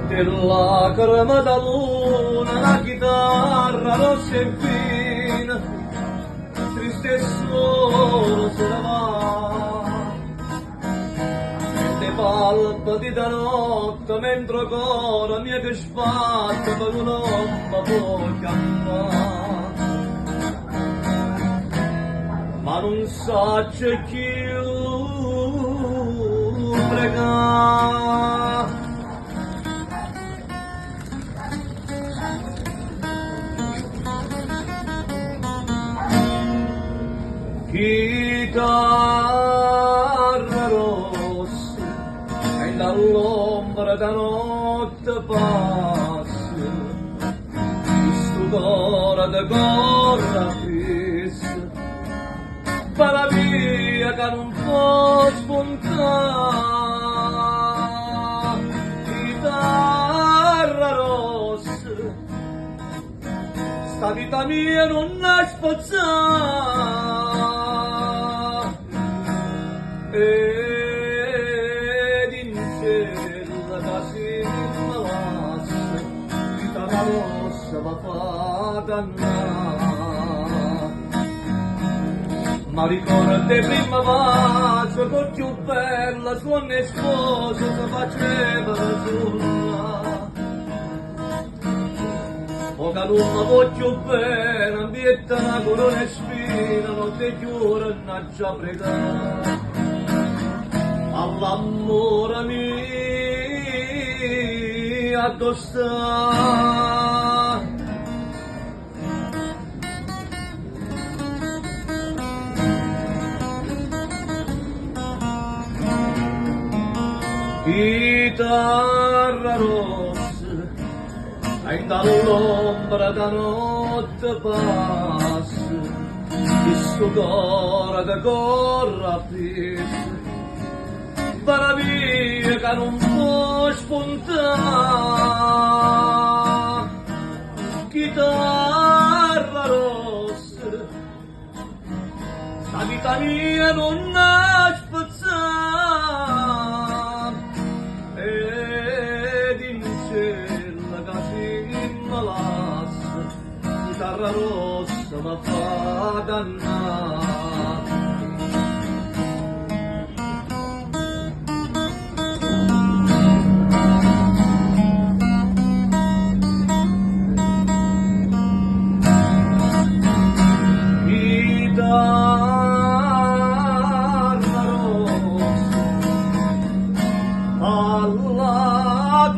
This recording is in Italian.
della crema da luna, la chitarra rossa e fina, triste e solo se ne va. Sente palpiti da notte, mentre ancora mia che sbatte per un'omma può cantare. Ma non sa c'è chi pregare. Chitarra rossa e dall'ombra da notte passa, questo cuore da corra fissa, para via che non può spuntare. Chitarra rossa, sta vita mia non è spazzata. Ed in cielo da si malassa, chitarra rossa va fa dannare. Ma ricorda prima vaso con più bella suona e sposo che faceva sulla. O che non mi voglio bene, ambietta una corona e spina, non ti giuro e non ci pregare. All'amore mio addossa. Chitarra rossa, e dall'ombra da notte passa, questo cuore da corra fissa, para via che non può spuntare. Chitarra rossa, sta vita mia non è spazzata. Ed in cielo che si malassa, chitarra rossa mi fa dannare. Alla